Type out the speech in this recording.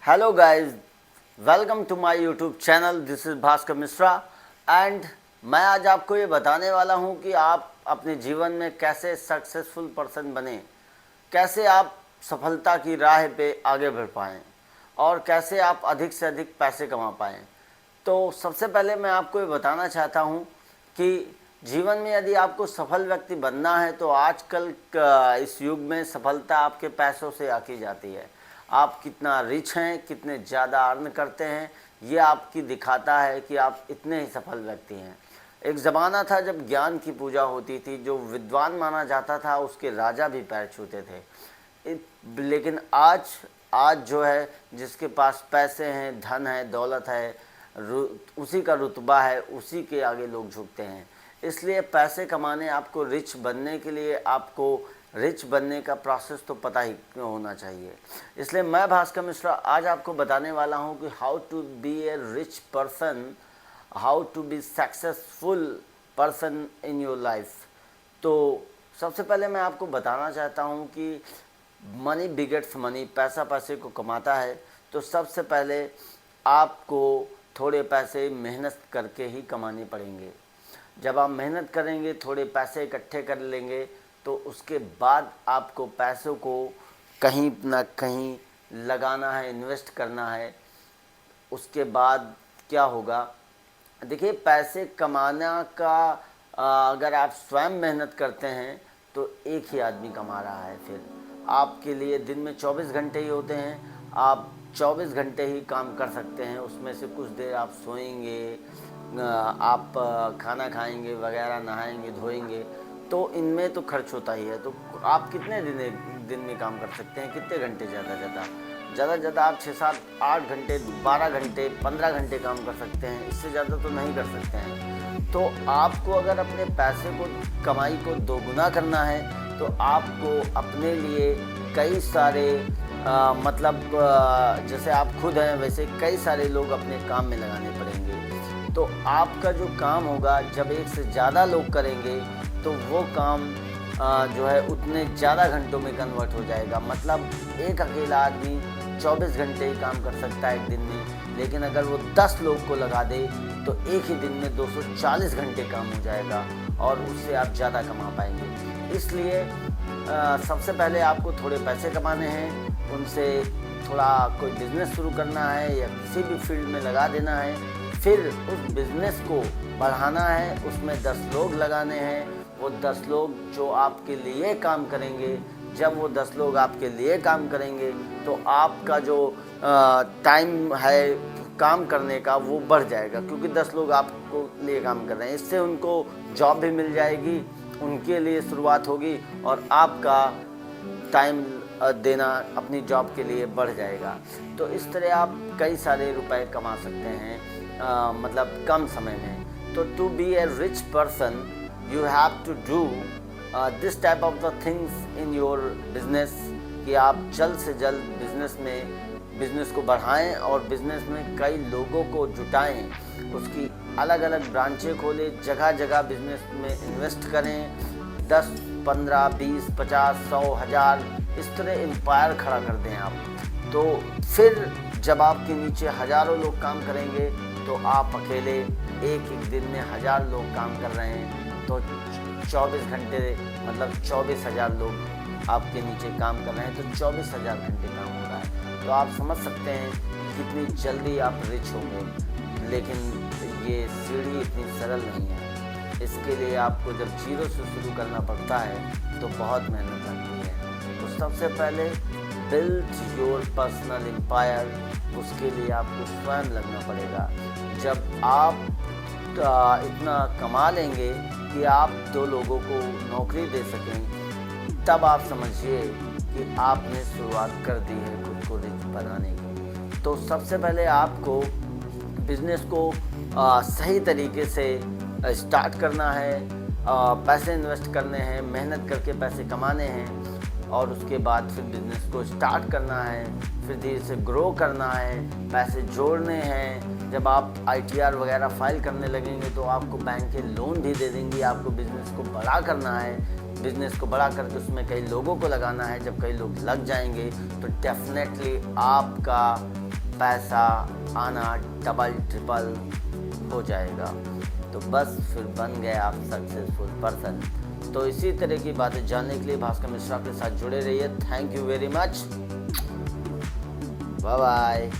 Hello guys, welcome to my YouTube channel. This is Bhaskar Mishra and मैं आज आपको ये बताने वाला हूँ कि आप अपने जीवन में कैसे सक्सेसफुल पर्सन बने, कैसे आप सफलता की राह पे आगे बढ़ पाएँ और कैसे आप अधिक से अधिक पैसे कमा पाएँ। तो सबसे पहले मैं आपको ये बताना चाहता हूँ कि जीवन में यदि आपको सफल व्यक्ति बनना है तो आजकल इस युग में सफलता आपके पैसों से आकी जाती है। आप कितना रिच हैं, कितने ज़्यादा अर्न करते हैं, ये आपकी दिखाता है कि आप इतने ही सफल व्यक्ति हैं। एक ज़माना था जब ज्ञान की पूजा होती थी, जो विद्वान माना जाता था उसके राजा भी पैर छूते थे। लेकिन आज जो है, जिसके पास पैसे हैं, धन है, दौलत है, उसी का रुतबा है, उसी के आगे लोग झुकते हैं। इसलिए पैसे कमाने, आपको रिच बनने के लिए आपको रिच बनने का प्रोसेस तो पता ही होना चाहिए। इसलिए मैं भास्कर मिश्रा आज आपको बताने वाला हूं कि how to be a rich person, how to be successful person in your life. तो सबसे पहले मैं आपको बताना चाहता हूं कि मनी बिगेट्स मनी, पैसा पैसे को कमाता है। तो सबसे पहले आपको थोड़े पैसे मेहनत करके ही कमाने पड़ेंगे। जब आप मेहनत करेंगे, थोड़े पैसे इकट्ठे कर लेंगे, तो उसके बाद आपको पैसों को कहीं ना कहीं लगाना है, इन्वेस्ट करना है। उसके बाद क्या होगा, देखिए पैसे कमाना का अगर आप स्वयं मेहनत करते हैं तो एक ही आदमी कमा रहा है। फिर आपके लिए दिन में 24 घंटे ही होते हैं, आप 24 घंटे ही काम कर सकते हैं। उसमें से कुछ देर आप सोएंगे, आप खाना खाएंगे वगैरह, नहाएंगे धोएंगे, तो इनमें तो खर्च होता ही है। तो आप कितने दिन में काम कर सकते हैं, कितने घंटे? ज़्यादा आप 6 7 8 घंटे, 12 घंटे, 15 घंटे काम कर सकते हैं। इससे ज़्यादा तो नहीं कर सकते हैं। तो आपको अगर अपने पैसे को, कमाई को दोगुना करना है तो आपको अपने लिए कई सारे जैसे आप खुद हैं वैसे कई सारे लोग अपने काम में लगाने पड़ेंगे। तो आपका जो काम होगा, जब एक से ज़्यादा लोग करेंगे तो वो काम जो है उतने ज़्यादा घंटों में कन्वर्ट हो जाएगा। मतलब एक अकेला आदमी 24 घंटे ही काम कर सकता है एक दिन में, लेकिन अगर वो 10 लोग को लगा दे तो एक ही दिन में 240 घंटे काम हो जाएगा और उससे आप ज़्यादा कमा पाएंगे। इसलिए सबसे पहले आपको थोड़े पैसे कमाने हैं, उनसे थोड़ा कोई बिज़नेस शुरू करना है या किसी भी फील्ड में लगा देना है। फिर उस बिज़नेस को बढ़ाना है, उसमें 10 लोग लगाने हैं। वो 10 लोग जो आपके लिए काम करेंगे, जब वो 10 लोग आपके लिए काम करेंगे तो आपका जो टाइम है काम करने का वो बढ़ जाएगा, क्योंकि 10 लोग आपको लिए काम कर रहे हैं। इससे उनको जॉब भी मिल जाएगी, उनके लिए शुरुआत होगी और आपका टाइम देना अपनी जॉब के लिए बढ़ जाएगा। तो इस तरह आप कई सारे रुपए कमा सकते हैं, मतलब कम समय में। तो to be a rich person you have to do this type of the things in your business, कि आप जल्द से जल्द बिजनेस को बढ़ाएं और बिजनेस में कई लोगों को जुटाएं, उसकी अलग अलग ब्रांचें खोलें, जगह जगह बिजनेस में इन्वेस्ट करें। 10 15 20 50 100 1000 इस तरह एम्पायर खड़ा कर दें आप। तो फिर जब आपके नीचे हज़ारों लोग काम करेंगे तो आप अकेले एक दिन में 1000 लोग काम कर रहे हैं, तो 24 घंटे मतलब 24,000 लोग आपके नीचे काम कर रहे हैं, तो 24,000 घंटे काम हो रहा है। तो आप समझ सकते हैं कितनी जल्दी आप रिच होंगे। लेकिन ये सीढ़ी इतनी सरल नहीं है। इसके लिए आपको जब जीरो से शुरू करना पड़ता है तो बहुत मेहनत लगती है। तो सबसे पहले बिल्ड योर पर्सनल एम्पायर, उसके लिए आपको स्वयं लगना पड़ेगा। जब आप इतना कमा लेंगे कि आप 2 लोगों को नौकरी दे सकें, तब आप समझिए कि आपने शुरुआत कर दी है खुद को रिच बनाने की। तो सबसे पहले आपको बिजनेस को सही तरीके से स्टार्ट करना है, पैसे इन्वेस्ट करने हैं, मेहनत करके पैसे कमाने हैं और उसके बाद फिर बिज़नेस को स्टार्ट करना है, फिर धीरे से ग्रो करना है, पैसे जोड़ने हैं। जब आप ITR वगैरह फाइल करने लगेंगे तो आपको बैंकें लोन भी दे देंगी। आपको बिज़नेस को बड़ा करना है, बिज़नेस को बड़ा करके उसमें कई लोगों को लगाना है। जब कई लोग लग जाएंगे तो डेफिनेटली आपका पैसा आना डबल ट्रिपल हो जाएगा। तो बस फिर बन गए आप सक्सेसफुल पर्सन। तो इसी तरह की बातें जानने के लिए भास्कर मिश्रा के साथ जुड़े रहिए। Thank you very much, bye bye.